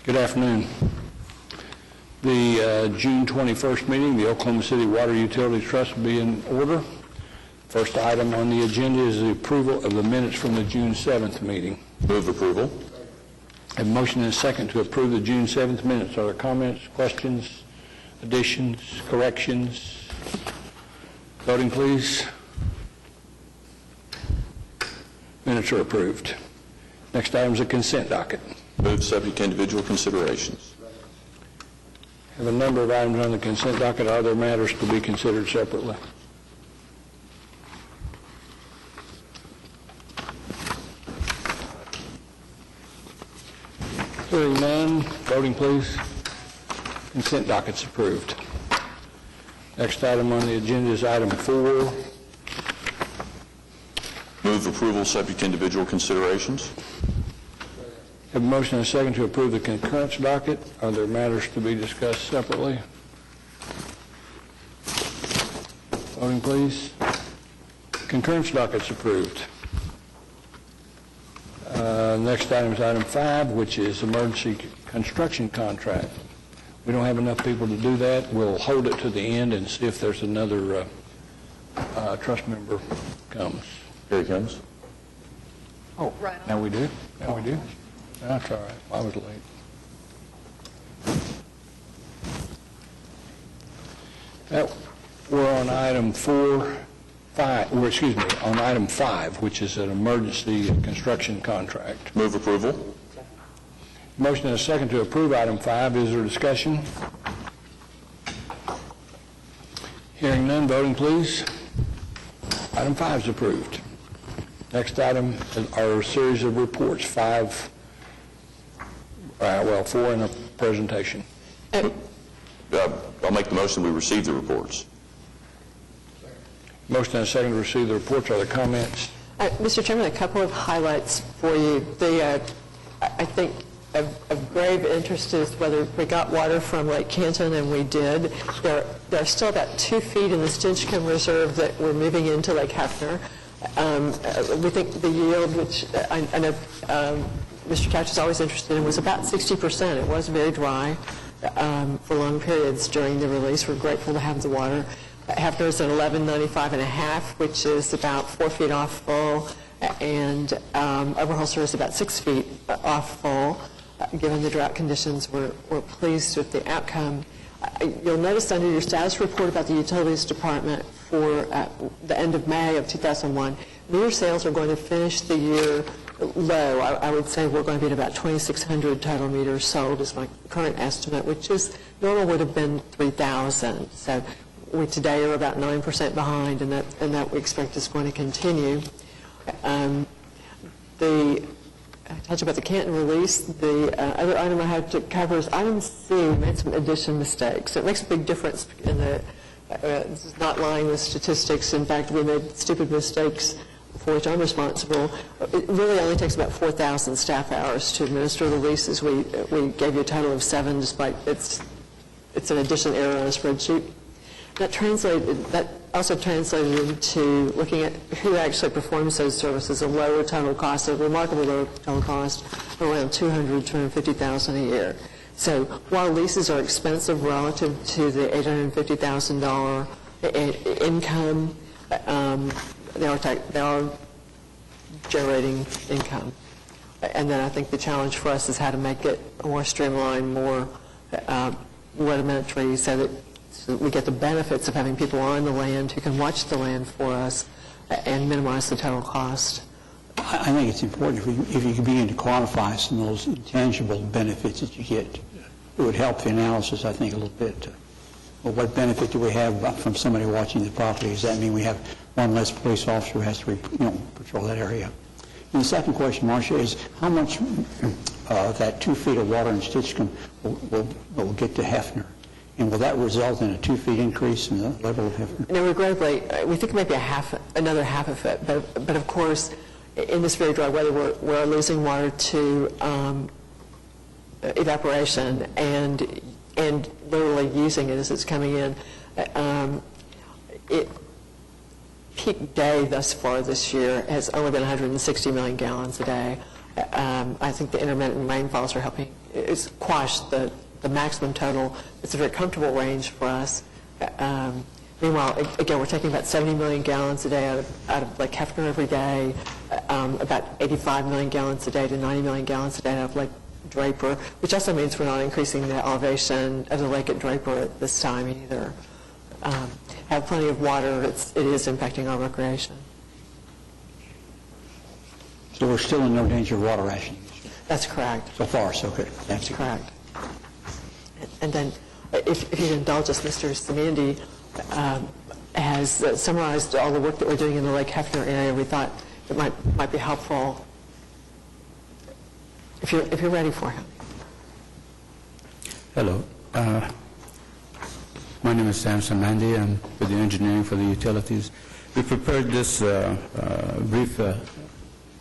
Good afternoon. The June 21st meeting, the Oklahoma City Water Utilities Trust will be in order. First item on the agenda is the approval of the minutes from the June 7th meeting. Move approval. I have a motion and a second to approve the June 7th minutes. Are there comments, questions, additions, corrections? Voting, please. Minutes are approved. Next item is a consent docket. Move subject to individual considerations. I have a number of items on the consent docket. Are there matters to be considered separately? Hearing none, voting please. Consent docket's approved. Next item on the agenda is item 4. Move approval subject to individual considerations. Have a motion and a second to approve the concurrence docket. Are there matters to be discussed separately? Voting please. Concurrence docket's approved. Next item is item 5, which is emergency construction contract. We don't have enough people to do that. We'll hold it to the end and see if there's another trust member comes. Here he comes. Oh, right. Now we do? Now we do? That's all right. I was late. We're on item 5, which is an emergency construction contract. Move approval. Motion and a second to approve item 5. Is there discussion? Hearing none, voting please. Item 5 is approved. Next item are a series of reports, 4 in a presentation. I'll make the motion we receive the reports. Motion and a second to receive the reports. Are there comments? Mr. Chairman, a couple of highlights for you. I think of grave interest is whether we got water from Lake Canton, and we did. There are still about 2 feet in the Stinchcomb Reserve that we're moving into Lake Hefner. We think the yield, which I know Mr. Couch is always interested in, was about 60%. It was very dry for long periods during the release. We're grateful to have the water. Hefner is at 1195.5, which is about 4 feet off full, and Oberholser is about 6 feet off full. Given the drought conditions, we're pleased with the outcome. You'll notice under your status report about the Utilities Department for the end of May of 2001, meter sales are going to finish the year low. I would say we're going to be at about 2,600 total meters sold is my current estimate, which is normal would have been 3,000. So we today are about 9% behind, and that we expect is going to continue. I talked about the Canton release. The other item I have to cover is item C. We made some addition mistakes. It makes a big difference in this is not lying with statistics. In fact, we made stupid mistakes for which I'm responsible. It really only takes about 4,000 staff hours to administer the leases. We gave you a total of 7, despite it's an addition error on a spreadsheet. That also translated into looking at who actually performs those services, a lower total cost, a remarkably low total cost, around $250,000 a year. So while leases are expensive relative to the $850,000 income, they are generating income. And then I think the challenge for us is how to make it more streamlined, more rudimentary, so that we get the benefits of having people on the land who can watch the land for us and minimize the total cost. I think it's important if you can begin to quantify some of those intangible benefits that you get. It would help the analysis, I think, a little bit. Well, what benefit do we have from somebody watching the property? Does that mean we have one less police officer who has to patrol that area? And the second question, Marcia, is how much that 2 feet of water in Stinchcomb will get to Hefner? And will that result in a 2 feet increase in the level of Hefner? No, regrettably, we think maybe another half of it. But of course, in this very dry weather, we're losing water to evaporation and literally using it as it's coming in. Peak day thus far this year has only been 160 million gallons a day. I think the intermittent rainfalls are helping is quash the maximum total. It's a very comfortable range for us. Meanwhile, again, we're taking about 70 million gallons a day out of Lake Hefner every day, about 85 million gallons a day to 90 million gallons a day out of Lake Draper, which also means we're not increasing the elevation of the lake at Draper at this time either. Have plenty of water. It is impacting our recreation. So we're still in no danger of water rationing That's correct. so far, so good. That's correct. And then, if you'd indulge us, Mr. Samandi has summarized all the work that we're doing in the Lake Hefner area. We thought it might be helpful if you're ready for him. Hello. My name is Sam Samandi. I'm with the engineering for the utilities. We prepared this brief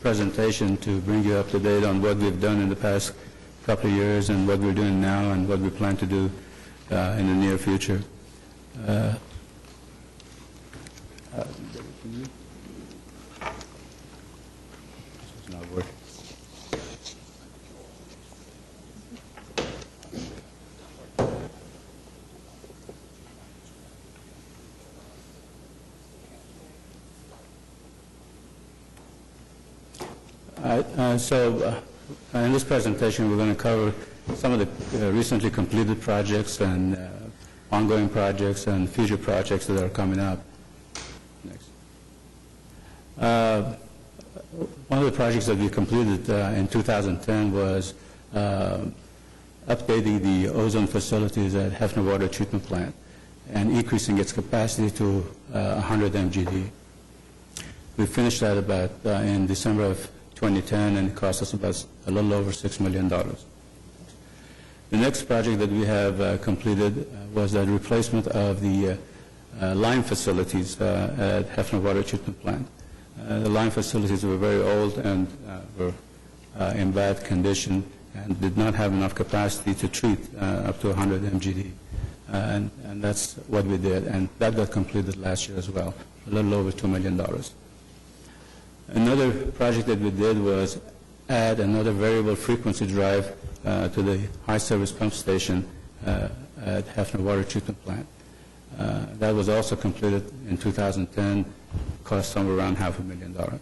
presentation to bring you up to date on what we've done in the past couple of years and what we're doing now and what we plan to do in the near future. This is not working. In this presentation, we're going to cover some of the recently completed projects and ongoing projects and future projects that are coming up. Next. One of the projects that we completed in 2010 was updating the ozone facilities at Hefner Water Treatment Plant and increasing its capacity to 100 MGD. We finished that about in December of 2010, and it cost us about a little over $6 million. The next project that we have completed was the replacement of the line facilities at Hefner Water Treatment Plant. The line facilities were very old and were in bad condition and did not have enough capacity to treat up to 100 MGD. And that's what we did, and that got completed last year as well, a little over $2 million. Another project that we did was add another variable frequency drive to the high service pump station at Hefner Water Treatment Plant. That was also completed in 2010, cost somewhere around $500,000.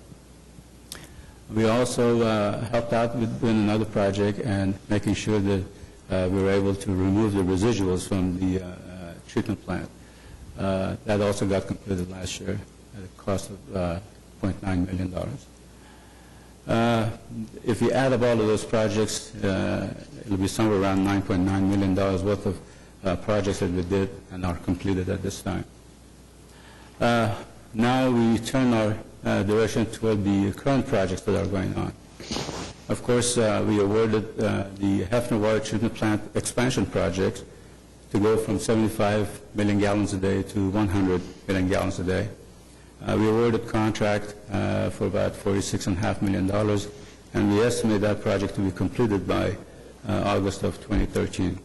We also helped out with doing another project and making sure that we were able to remove the residuals from the treatment plant. That also got completed last year at a cost of $0.9 million. If you add up all of those projects, it'll be somewhere around $9.9 million worth of projects that we did and are completed at this time. Now we turn our direction toward the current projects that are going on. Of course, we awarded the Hefner Water Treatment Plant expansion project to go from 75 million gallons a day to 100 million gallons a day. We awarded contract for about $46.5 million, and we estimate that project to be completed by August of 2013.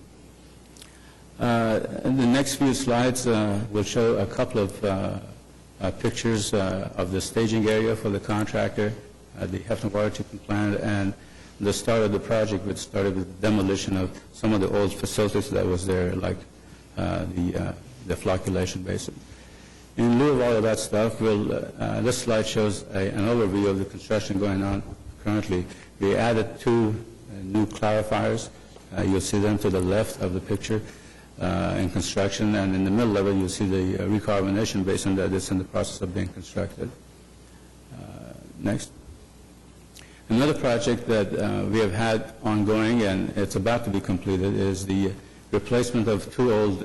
In the next few slides, we'll show a couple of pictures of the staging area for the contractor at the Hefner Water Treatment Plant, and the start of the project, which started with demolition of some of the old facilities that was there, like the flocculation basin. In lieu of all of that stuff, this slide shows an overview of the construction going on currently. We added 2 new clarifiers. You'll see them to the left of the picture in construction, and in the middle of it, you'll see the recarbonation basin that is in the process of being constructed. Next. Another project that we have had ongoing, and it's about to be completed, is the replacement of 2 old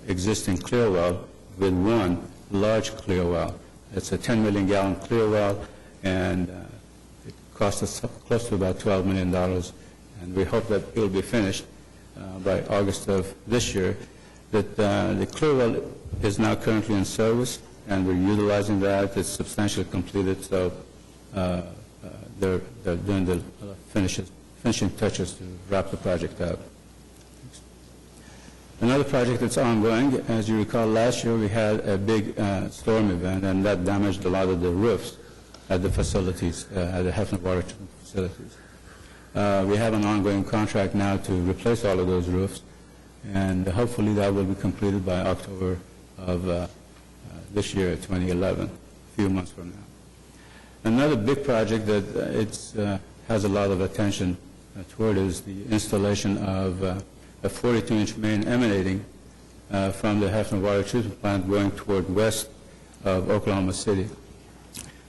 existing clear well with 1 large clear well. It's a 10 million gallon clear well, and it cost us close to about $12 million, and we hope that it will be finished by August of this year. That the clear well is now currently in service, and we're utilizing that. It's substantially completed, so they're doing the finishing touches to wrap the project up. Another project that's ongoing, as you recall, last year we had a big storm event, and that damaged a lot of the roofs at the facilities, at the Hefner Water Treatment facilities. We have an ongoing contract now to replace all of those roofs, and hopefully that will be completed by October of this year, 2011, a few months from now. Another big project that has a lot of attention toward is the installation of a 42-inch main emanating from the Hefner Water Treatment Plant going toward west of Oklahoma City.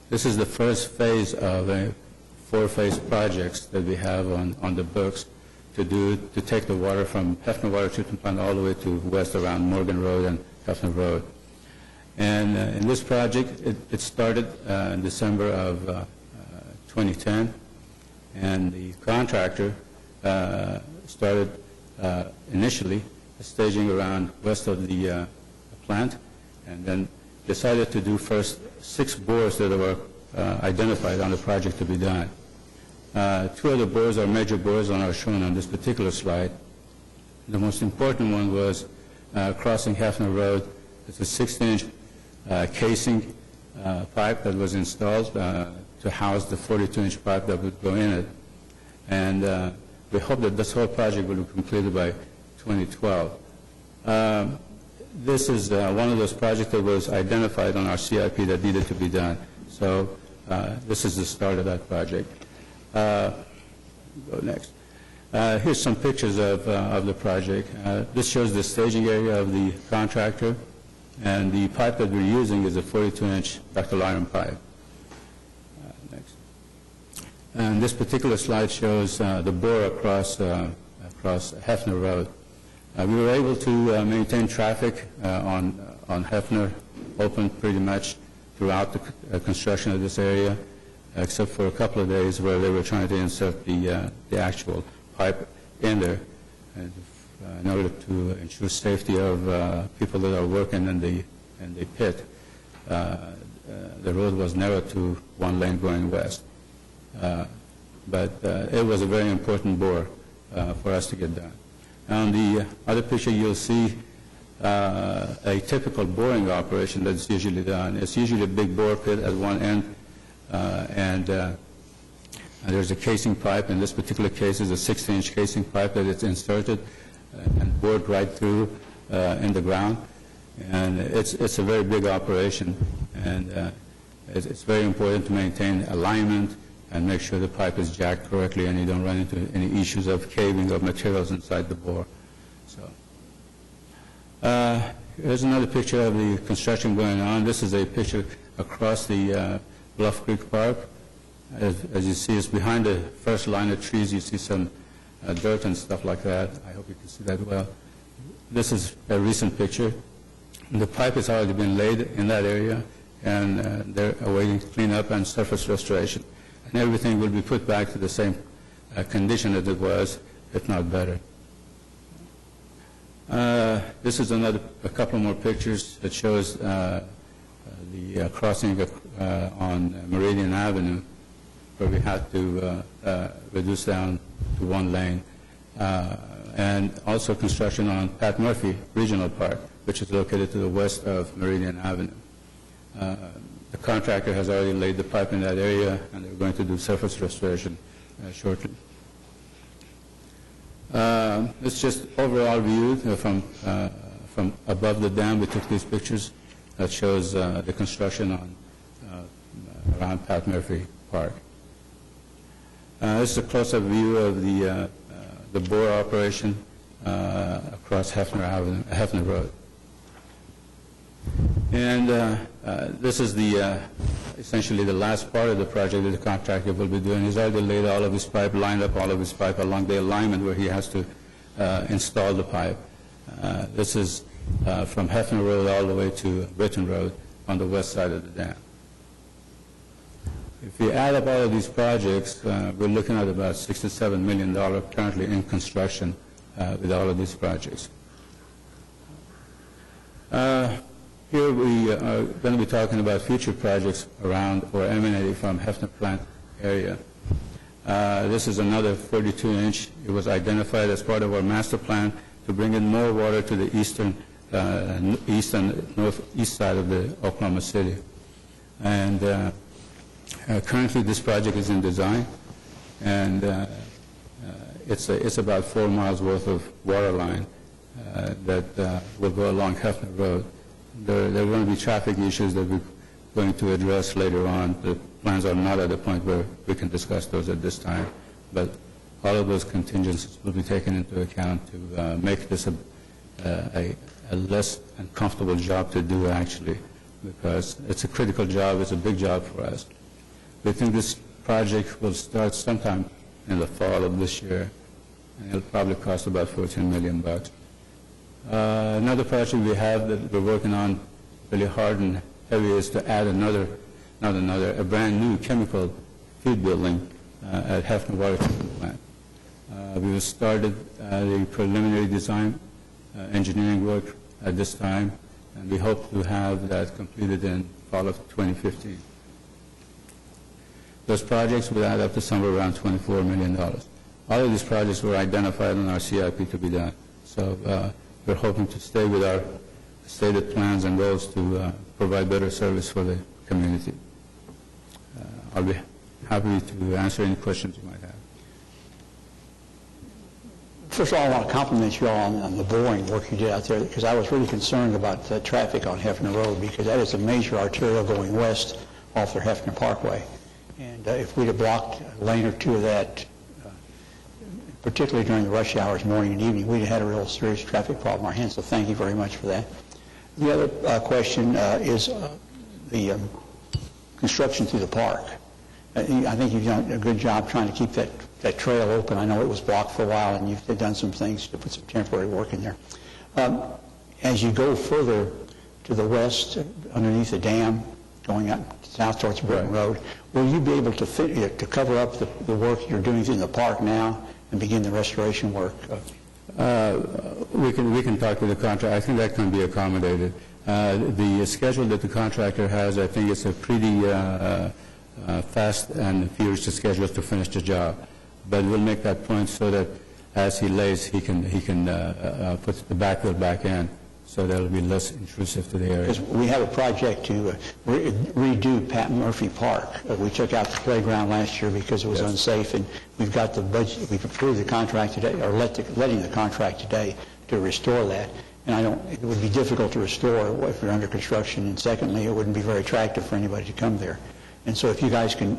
This is the first phase of a 4-phase projects that we have on the books to take the water from Hefner Water Treatment Plant all the way to west around Morgan Road and Hefner Road. And in this project, it started in December of 2010, and the contractor started initially staging around west of the plant, and then decided to do first 6 bores that were identified on the project to be done. 2 of the bores are major bores and are shown on this particular slide. The most important one was crossing Hefner Road. It's a 16-inch casing pipe that was installed to house the 42-inch pipe that would go in it. And we hope that this whole project will be completed by 2012. This is one of those projects that was identified on our CIP that needed to be done. So this is the start of that project. Go next. Here's some pictures of the project. This shows the staging area of the contractor, and the pipe that we're using is a 42-inch ductile iron pipe. Next. And this particular slide shows the bore across Hefner Road. We were able to maintain traffic on Hefner open pretty much throughout the construction of this area, except for a couple of days where they were trying to insert the actual pipe in there in order to ensure safety of people that are working in the pit. The road was narrowed to 1 lane going west. But it was a very important bore for us to get done. On the other picture, you'll see a typical boring operation that's usually done. It's usually a big bore pit at one end, and there's a casing pipe. In this particular case, it's a 16-inch casing pipe that is inserted and bored right through in the ground. And it's a very big operation, and it's very important to maintain alignment and make sure the pipe is jacked correctly and you don't run into any issues of caving of materials inside the bore. So here's another picture of the construction going on. This is a picture across the Bluff Creek Park. As you see, it's behind the first line of trees. You see some dirt and stuff like that. I hope you can see that well. This is a recent picture. The pipe has already been laid in that area, and they're awaiting cleanup and surface restoration. And everything will be put back to the same condition as it was, if not better. This is a couple more pictures that shows the crossing on Meridian Avenue, where we had to reduce down to 1 lane, and also construction on Pat Murphy Regional Park, which is located to the west of Meridian Avenue. The contractor has already laid the pipe in that area, and they're going to do surface restoration shortly. It's just overall view from above the dam. We took these pictures that shows the construction on around Pat Murphy Park. This is a close-up view of the bore operation across Hefner Road. And this is essentially the last part of the project that the contractor will be doing. He's already laid all of his pipe, lined up all of his pipe along the alignment where he has to install the pipe. This is from Hefner Road all the way to Britton Road on the west side of the dam. If you add up all of these projects, we're looking at about $6 to $7 million currently in construction with all of these projects. Here we are going to be talking about future projects around or emanating from Hefner Plant area. This is another 42-inch. It was identified as part of our master plan to bring in more water to the east and northeast side of the Oklahoma City. And currently this project is in design, and it's about 4 miles worth of water line that will go along Hefner Road. There are going to be traffic issues that we're going to address later on. The plans are not at the point where we can discuss those at this time, but all of those contingencies will be taken into account to make this a less uncomfortable job to do, actually, because it's a critical job, it's a big job for us. We think this project will start sometime in the fall of this year, and it'll probably cost about $14 million. Another project we have that we're working on really hard and heavy is to add a brand new chemical feed building at Hefner Water Treatment Plant. We've started the preliminary design engineering work at this time, and we hope to have that completed in fall of 2015. Those projects will add up to somewhere around $24 million. All of these projects were identified in our CIP to be done. So we're hoping to stay with our stated plans and goals to provide better service for the community. I'll be happy to answer any questions you might have. First of all, I want to compliment you all on the boring work you did out there, because I was really concerned about the traffic on Hefner Road, because that is a major arterial going west off the Hefner Parkway. And if we'd have blocked a lane or two of that, particularly during the rush hours, morning and evening, we'd have had a real serious traffic problem on our hands, so thank you very much for that. The other question is the construction through the park. I think you've done a good job trying to keep that trail open. I know it was blocked for a while, and you've done some things to put some temporary work in there. As you go further to the west, underneath the dam, going out south towards Britton Road, will you be able to cover up the work you're doing in the park now and begin the restoration work? We can talk to the contractor. I think that can be accommodated. The schedule that the contractor has, I think it's a pretty fast and furious schedule to finish the job. But we'll make that point so that as he lays, he can put the backfill back in, so that it'll be less intrusive to the area. Because we have a project to redo Pat Murphy Park. We took out the playground last year because it was unsafe, and we've got the budget. We've approved the contract today, or letting the contract today to restore that. And it would be difficult to restore if you're under construction. And secondly, it wouldn't be very attractive for anybody to come there. And so if you guys can,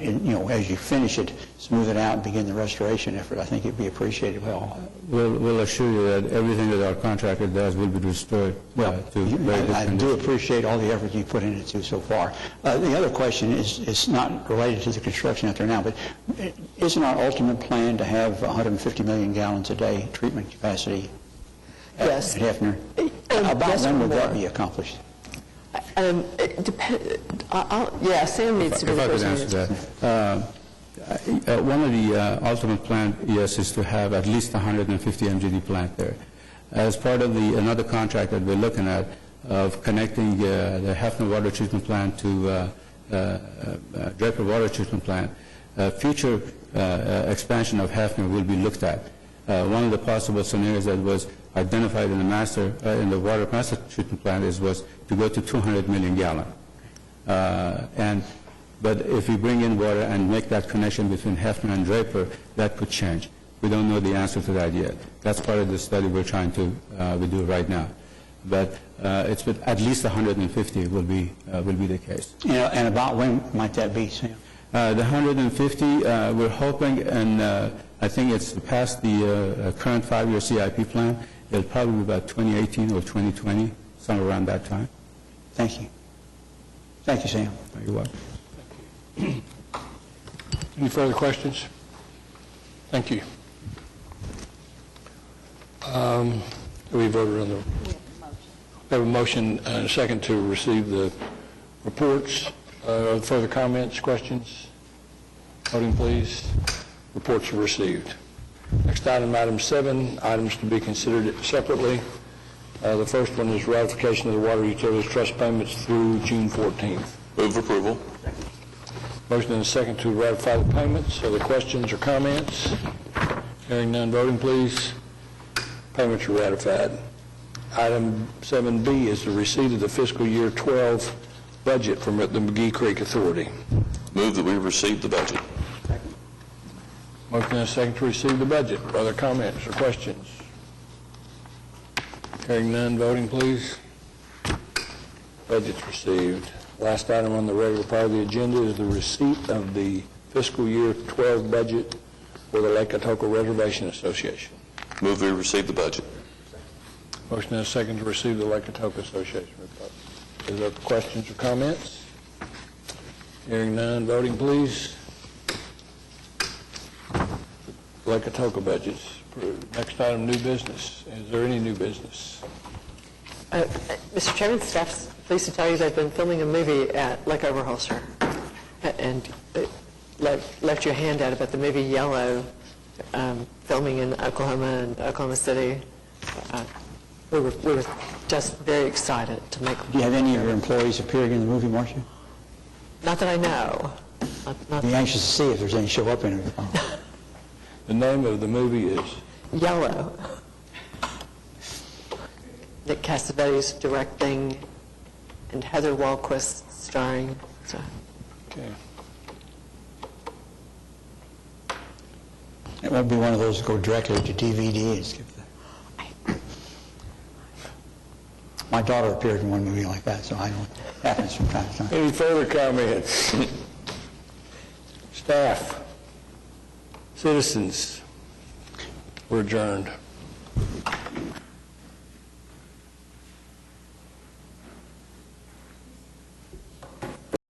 as you finish it, smooth it out and begin the restoration effort, I think it'd be appreciated well. We'll assure you that everything that our contractor does will be restored to very good I do appreciate all the effort you put into it so far. The other question is not related to the construction out there now, but isn't our ultimate plan to have 150 million gallons a day treatment capacity at Hefner? About when would that be accomplished? It depends. Sam needs to be If the I could person. answer that. One of the ultimate plan, yes, is to have at least 150 MGD plant there. As part of another contract that we're looking at of connecting the Hefner Water Treatment Plant to Draper Water Treatment Plant, future expansion of Hefner will be looked at. One of the possible scenarios that was identified in the water master treatment plant was to go to 200 million gallon. But if we bring in water and make that connection between Hefner and Draper, that could change. We don't know the answer to that yet. That's part of the study we're trying to we do right now. But it's with at least 150 will be the case. And about when might that be, Sam? The 150, we're hoping, and I think it's past the current 5-year CIP plan. It'll probably be about 2018 or 2020, somewhere around that time. Thank you. Thank you, Sam. You're welcome. Any further questions? Thank you. We voted on we have a motion and a second to receive the reports. Further comments, questions? Voting, please. Reports are received. Next item, item 7, items to be considered separately. The first one is ratification of the Water Utilities Trust payments through June 14th. Move for approval. Motion and a second to ratify the payments. Other questions or comments? Hearing none, voting, please. Payments are ratified. Item 7B is the receipt of the fiscal year 12 budget from the McGee Creek Authority. Move that we receive the budget. Motion and a second to receive the budget. Other comments or questions? Hearing none, voting please. Budget's received. Last item on the regular part of the agenda is the receipt of the fiscal year 12 budget for the Lake Atoka Reservation Association. Move we receive the budget. Motion and a second to receive the Lake Atoka Association report. Is there questions or comments? Hearing none, voting please. Lake Atoka budget's approved. Next item, new business. Is there any new business? Mr. Chairman, staff's pleased to tell you they've been filming a movie at Lake Overholser, and left you a handout about the movie Yellow, filming in Oklahoma and Oklahoma City. We were just very excited to make. Do you have any of your employees appearing in the movie, Marcia? Not that I know. Not Be anxious to see if there's any show up in it. The name of the movie is? Yellow. Nick Cassavetes directing, and Heather Walquist starring. So. Okay. It won't be one of those that go directly to DVD and skip that. My daughter appeared in one movie like that, so I know it happens from time to time. Any further comments? Staff? Citizens? We're adjourned.